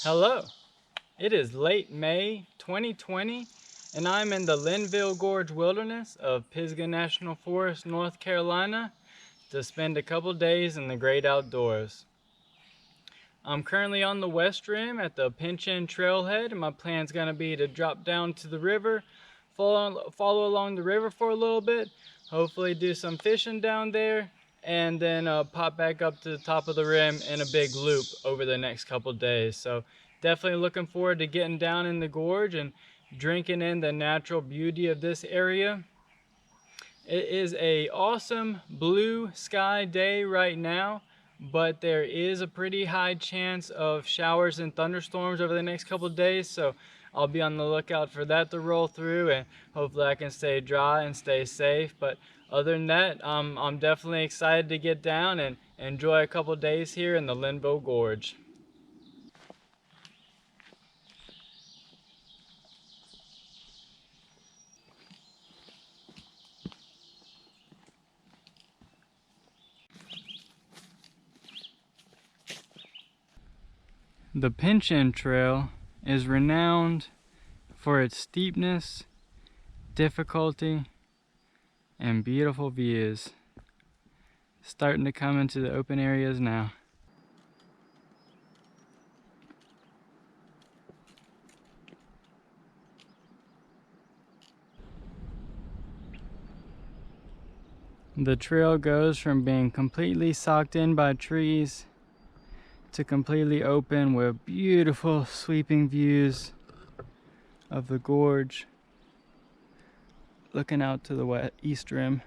Hello, it is late May 2020 and I'm in the Linville Gorge Wilderness of Pisgah National Forest, North Carolina to spend a couple days in the great outdoors. I'm currently on the west rim at the Pyncheon trailhead, and my plan is going to be to drop down to the river, follow along the river for a little bit, hopefully do some fishing down there, and then pop back up to the top of the rim in a big loop over the next couple days. So definitely looking forward to getting down in the gorge and drinking in the natural beauty of this area. It is an awesome blue sky day right now, but there is a pretty high chance of showers and thunderstorms over the next couple of days, so I'll be on the lookout for that to roll through, and hopefully I can stay dry and stay safe. But other than that, I'm definitely excited to get down and enjoy a couple of days here in the Linville Gorge. The Pyncheon Trail is renowned for its steepness, difficulty, and beautiful views. Starting to come into the open areas now. The trail goes from being completely socked in by trees to completely open with beautiful sweeping views of the gorge, looking out to the east rim.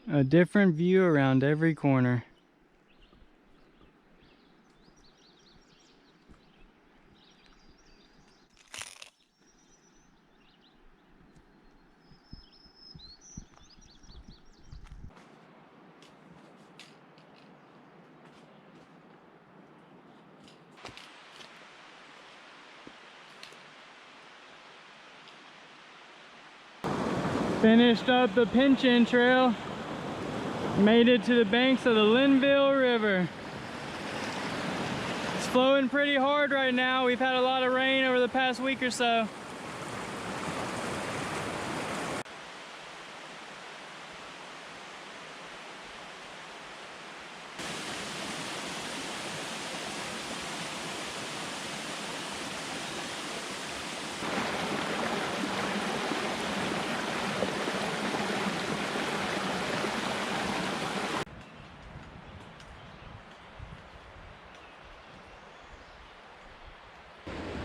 A different view around every corner. Finished up the Pyncheon Trail, made it to the banks of the Linville River. It's flowing pretty hard right now. We've had a lot of rain over the past week or so.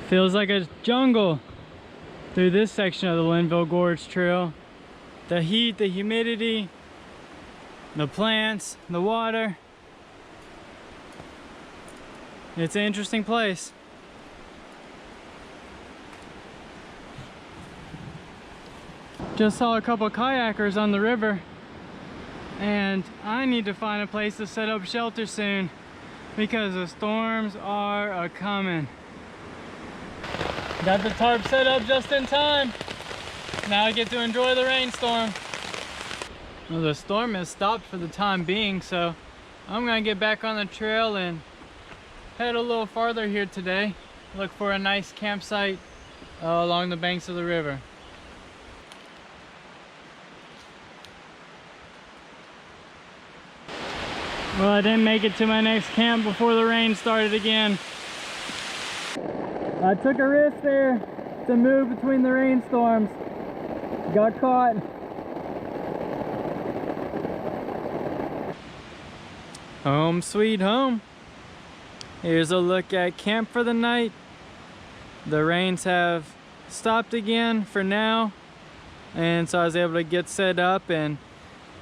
Feels like a jungle through this section of the Linville Gorge Trail. The heat, the humidity, the plants, the water. It's an interesting place. Just saw a couple kayakers on the river, and I need to find a place to set up shelter soon because the storms are a-coming. Got the tarp set up just in time. Now I get to enjoy the rainstorm. Well, the storm has stopped for the time being, so I'm gonna get back on the trail and head a little farther here today. Look for a nice campsite along the banks of the river. Well, I didn't make it to my next camp before the rain started again. I took a risk there to move between the rainstorms. Got caught. Home sweet home. Here's a look at camp for the night. The rains have stopped again for now, and so I was able to get set up and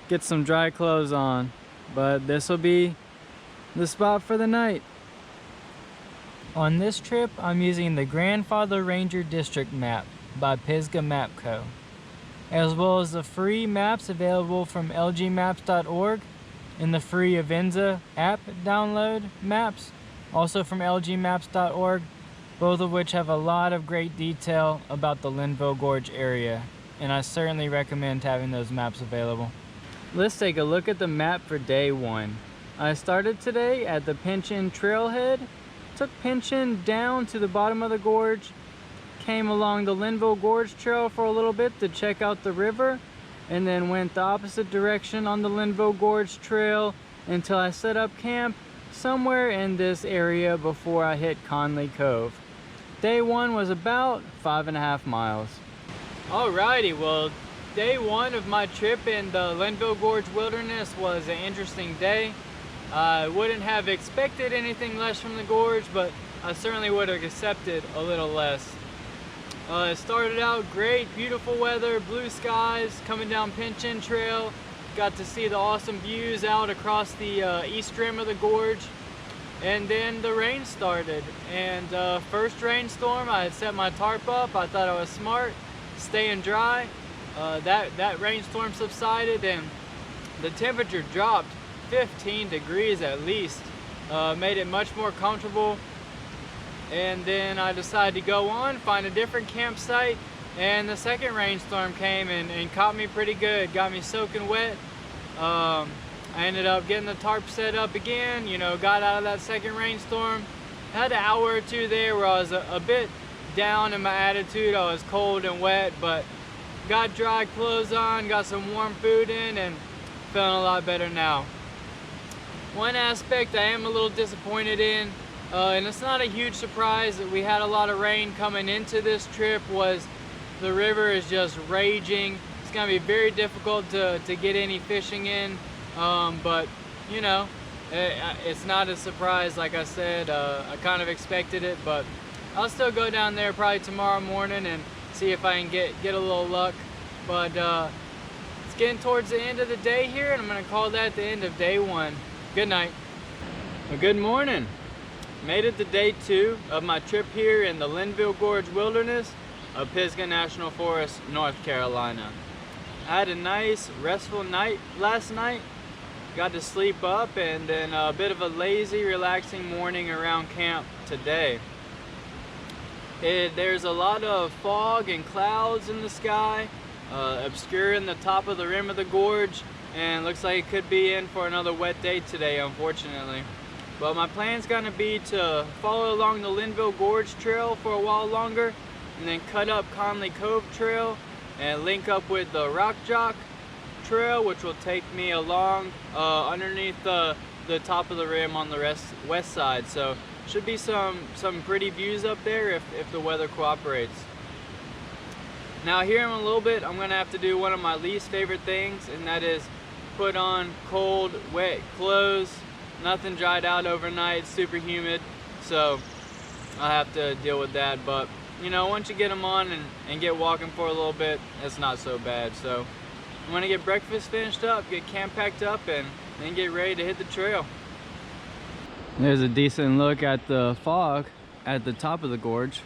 get some dry clothes on. But this will be the spot for the night. On this trip, I'm using the Grandfather Ranger District map by Pisgah Map Co., as well as the free maps available from lgmaps.org and the free Avenza app download maps, also from lgmaps.org, both of which have a lot of great detail about the Linville Gorge area and I certainly recommend having those maps available. Let's take a look at the map for day 1. I started today at the Pyncheon trailhead, took Pyncheon down to the bottom of the gorge, came along the Linville Gorge trail for a little bit to check out the river, and then went the opposite direction on the Linville Gorge trail until I set up camp somewhere in this area before I hit Conley Cove. Day 1 was about 5.5 miles. Alrighty, well, day 1 of my trip in the Linville Gorge Wilderness was an interesting day. I wouldn't have expected anything less from the gorge, but I certainly would have accepted a little less. It started out great, beautiful weather, blue skies, coming down Pyncheon Trail. Got to see the awesome views out across the east rim of the gorge. And then the rain started. And first rainstorm, I had set my tarp up. I thought I was smart, staying dry. That rainstorm subsided and the temperature dropped 15 degrees at least. Made it much more comfortable. And then I decided to go on, find a different campsite, and the second rainstorm came and caught me pretty good, got me soaking wet. I ended up getting the tarp set up again, you know, got out of that second rainstorm. Had an hour or two there where I was a bit down in my attitude. I was cold and wet, but got dry clothes on, got some warm food in, and feeling a lot better now. One aspect I am a little disappointed in, and it's not a huge surprise that we had a lot of rain coming into this trip, was the river is just raging. It's gonna be very difficult to get any fishing in, but you know, it's not a surprise. Like I said, I kind of expected it, but I'll still go down there probably tomorrow morning and see if I can get a little luck. But it's getting towards the end of the day here, and I'm gonna call that the end of day 1. Good night. Well, good morning. Made it to day 2 of my trip here in the Linville Gorge Wilderness of Pisgah National Forest, North Carolina. I had a nice restful night last night. Got to sleep up, and then a bit of a lazy, relaxing morning around camp today. There's a lot of fog and clouds in the sky, obscuring the top of the rim of the gorge, and looks like it could be in for another wet day today, unfortunately. But my plan's gonna be to follow along the Linville Gorge Trail for a while longer, and then cut up Conley Cove Trail and link up with the Jock Trail, which will take me along underneath the top of the rim on the west side. So should be some pretty views up there if the weather cooperates. Now here in a little bit, I'm gonna have to do one of my least favorite things, and that is put on cold, wet clothes. Nothing dried out overnight, super humid, so I'll have to deal with that. But you know, once you get them on and get walking for a little bit, it's not so bad. So I'm gonna get breakfast finished up, get camp packed up, and then get ready to hit the trail. There's a decent look at the fog at the top of the gorge.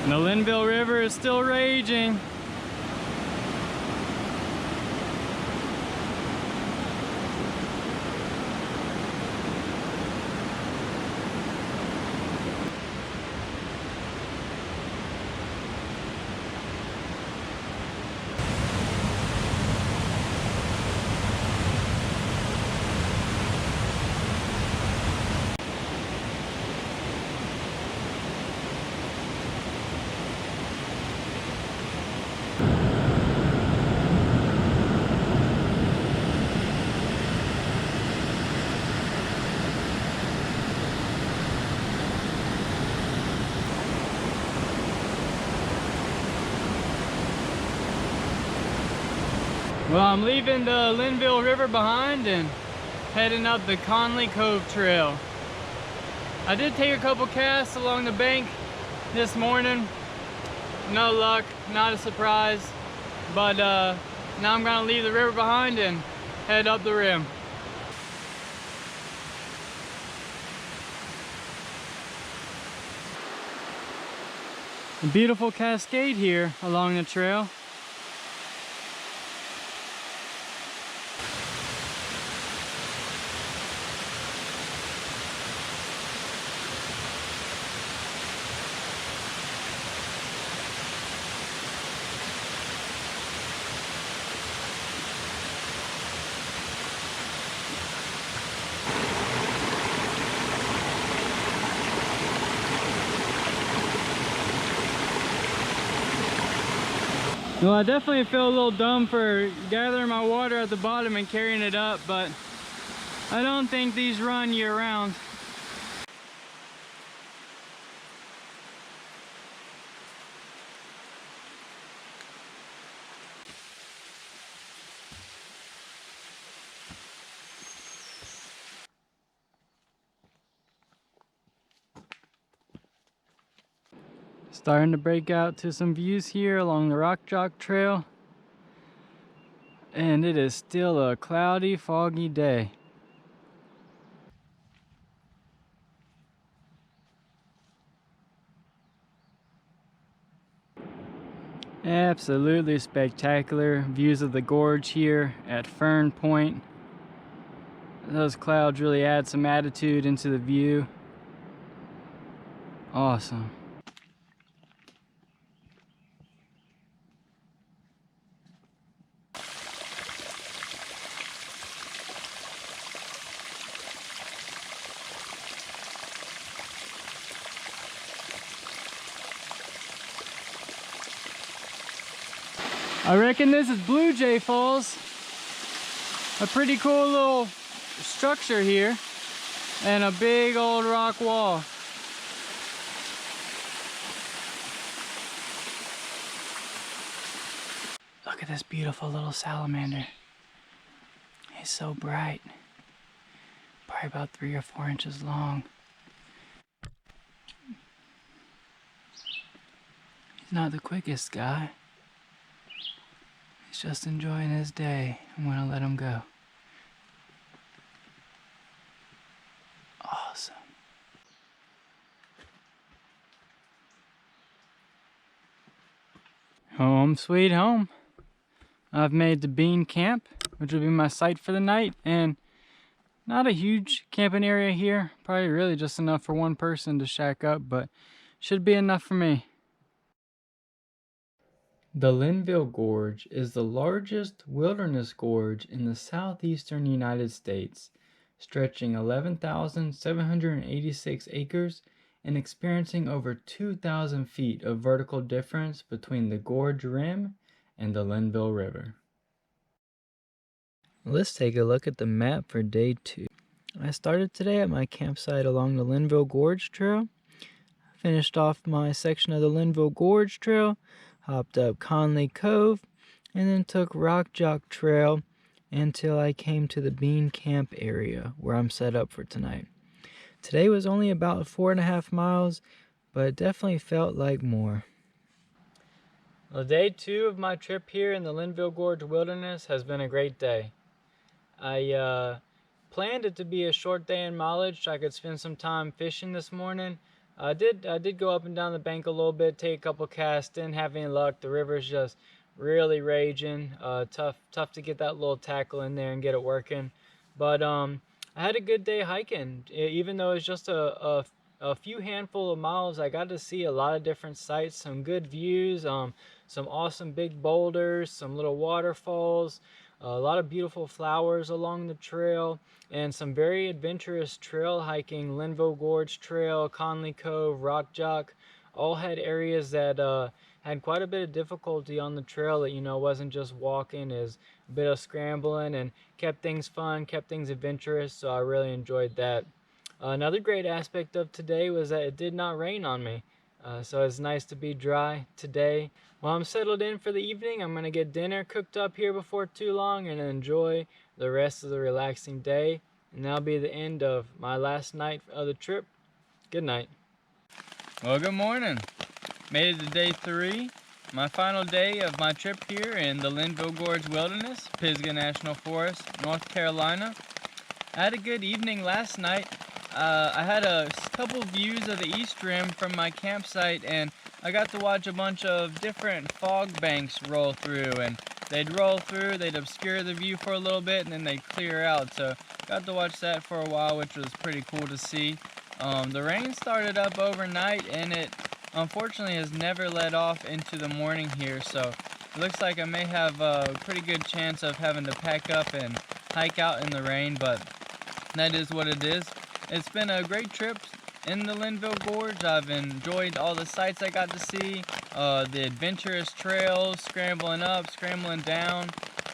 The Linville River is still raging. Well, I'm leaving the Linville River behind and heading up the Conley Cove Trail. I did take a couple casts along the bank this morning. No luck, not a surprise. But now I'm gonna leave the river behind and head up the rim. A beautiful cascade here along the trail. Well, I definitely feel a little dumb for gathering my water at the bottom and carrying it up, but I don't think these run year round. Starting to break out to some views here along the Rock Jock Trail. And it is still a cloudy, foggy day. Absolutely spectacular views of the gorge here at Fern Point. Those clouds really add some attitude into the view. Awesome. I reckon this is Blue Jay Falls. A pretty cool little structure here and a big old rock wall. Look at this beautiful little salamander. He's so bright. Probably about 3 or 4 inches long. He's not the quickest guy. He's just enjoying his day. I'm gonna let him go. Awesome. Home sweet home. I've made the bean camp, which will be my site for the night, and not a huge camping area here. Probably really just enough for one person to shack up, but should be enough for me. The Linville Gorge is the largest wilderness gorge in the southeastern United States, stretching 11,786 acres and experiencing over 2,000 feet of vertical difference between the gorge rim and the Linville River. Let's take a look at the map for day 2. I started today at my campsite along the Linville Gorge Trail, finished off my section of the Linville Gorge Trail, hopped up Conley Cove, and then took Rock Jock Trail until I came to the Bean Camp area where I'm set up for tonight. Today was only about 4.5 miles, but it definitely felt like more. Well, day 2 of my trip here in the Linville Gorge Wilderness has been a great day. I planned it to be a short day in mileage so I could spend some time fishing this morning. I did go up and down the bank a little bit, take a couple casts, didn't have any luck. The river's just really raging. Tough to get that little tackle in there and get it working. But I had a good day hiking. Even though it's just a few handful of miles, I got to see a lot of different sights, some good views, some awesome big boulders, some little waterfalls, a lot of beautiful flowers along the trail, and some very adventurous trail hiking. Linville Gorge Trail, Conley Cove, Rock Jock, all had areas that had quite a bit of difficulty on the trail that, wasn't just walking, is a bit of scrambling, and kept things fun, kept things adventurous, so I really enjoyed that. Another great aspect of today was that it did not rain on me, so it's nice to be dry today. While I'm settled in for the evening, I'm going to get dinner cooked up here before too long and enjoy the rest of the relaxing day. And that'll be the end of my last night of the trip. Good night. Well, good morning. Made it to day 3, my final day of my trip here in the Linville Gorge Wilderness, Pisgah National Forest, North Carolina. I had a good evening last night. I had a couple views of the east rim from my campsite, and I got to watch a bunch of different fog banks roll through, and they'd roll through, they'd obscure the view for a little bit, and then they'd clear out. So got to watch that for a while, which was pretty cool to see. The rain started up overnight, and it unfortunately has never let off into the morning here, so it looks like I may have a pretty good chance of having to pack up and hike out in the rain, but that is what it is. It's been a great trip in the Linville Gorge. I've enjoyed all the sights I got to see, the adventurous trails, scrambling up, scrambling down.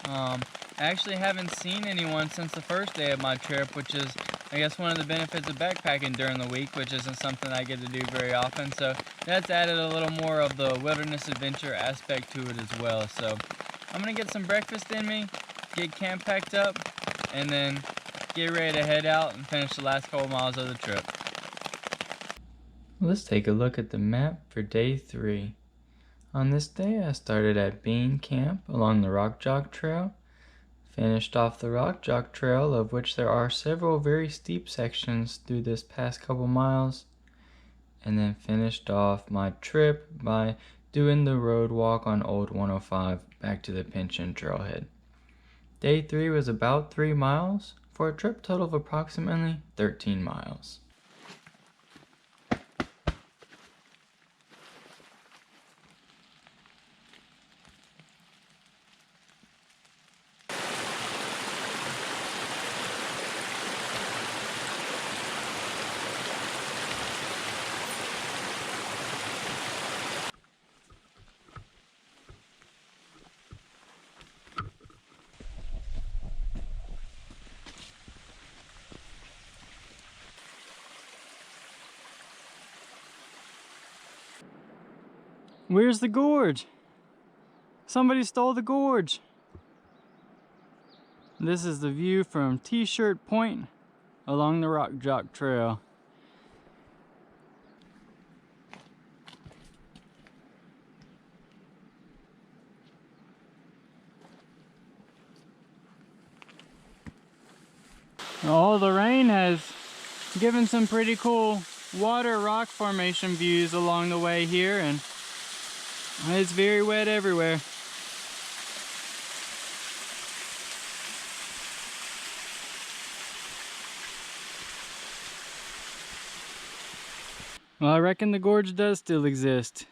I actually haven't seen anyone since the first day of my trip, which is, I guess, one of the benefits of backpacking during the week, which isn't something I get to do very often. So that's added a little more of the wilderness adventure aspect to it as well. So I'm gonna get some breakfast in me, get camp packed up, and then get ready to head out and finish the last couple miles of the trip. Let's take a look at the map for day 3. On this day, I started at Bean Camp along the Rock Jock Trail, finished off the Rock Jock Trail, of which there are several very steep sections through this past couple miles, and then finished off my trip by doing the road walk on Old 105 back to the Pyncheon trailhead. Day 3 was about 3 miles for a trip total of approximately 13 miles. Where's the gorge? Somebody stole the gorge. This is the view from T-Shirt Point along the Rock Jock Trail. Oh, the rain has given some pretty cool water rock formation views along the way here, and it's very wet everywhere. Well, I reckon the gorge does still exist.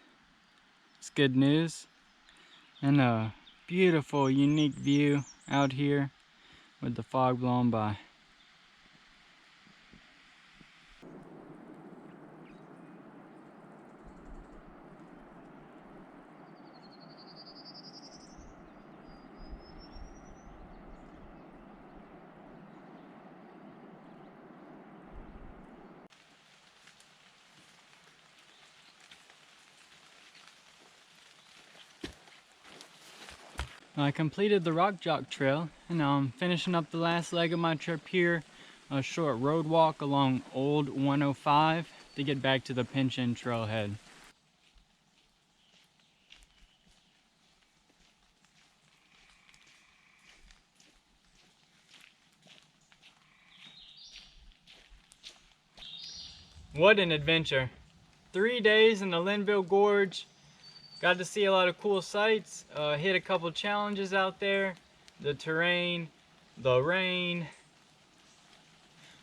It's good news. And a beautiful, unique view out here with the fog blowing by. I completed the Rock Jock Trail, and now I'm finishing up the last leg of my trip here, a short road walk along Old 105 to get back to the Pyncheon trailhead. What an adventure. 3 days in the Linville Gorge. Got to see a lot of cool sights, hit a couple challenges out there, the terrain, the rain,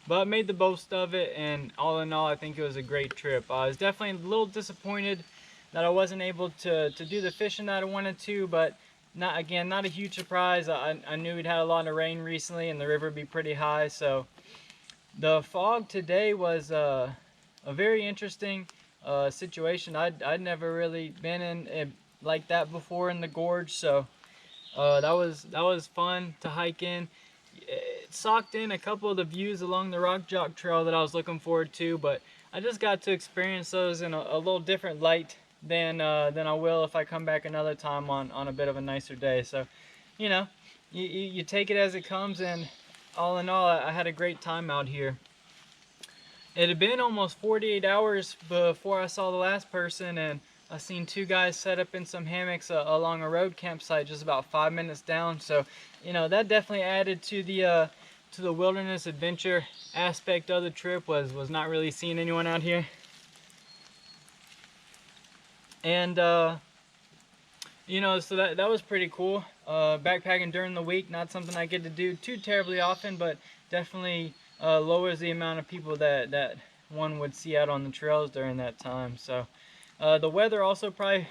but made the most of it, and all in all I think it was a great trip. I was definitely a little disappointed that I wasn't able to do the fishing that I wanted to, but not a huge surprise. I knew we'd had a lot of rain recently and the river would be pretty high, so the fog today was a very interesting situation. I'd never really been in it like that before in the gorge, so that was fun to hike in. It socked in a couple of the views along the Rock Jock Trail that I was looking forward to, but I just got to experience those in a little different light than I will if I come back another time on a bit of a nicer day. So, you know, you take it as it comes, and all in all, I had a great time out here. It had been almost 48 hours before I saw the last person, and I seen 2 guys set up in some hammocks along a road campsite just about 5 minutes down. So, you know, that definitely added to to the wilderness adventure aspect of the trip was not really seeing anyone out here. And you know, so that was pretty cool. Backpacking during the week, not something I get to do too terribly often, but definitely lowers the amount of people that one would see out on the trails during that time. So the weather also probably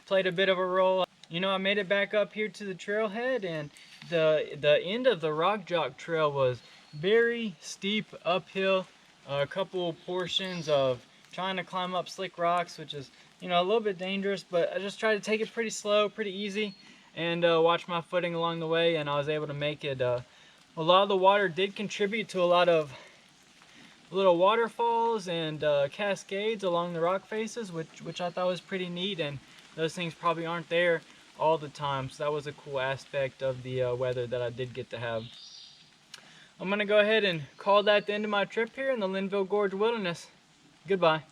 played a bit of a role. You know, I made it back up here to the trailhead, and the end of the Rock Jock Trail was very steep uphill. A couple portions of trying to climb up slick rocks, which is, you know, a little bit dangerous, but I just tried to take it pretty slow, pretty easy, and watch my footing along the way, and I was able to make it. A lot of the water did contribute to a lot of little waterfalls and cascades along the rock faces, which I thought was pretty neat, and those things probably aren't there all the time, so that was a cool aspect of the weather that I did get to have. I'm going to go ahead and call that the end of my trip here in the Linville Gorge Wilderness. Goodbye.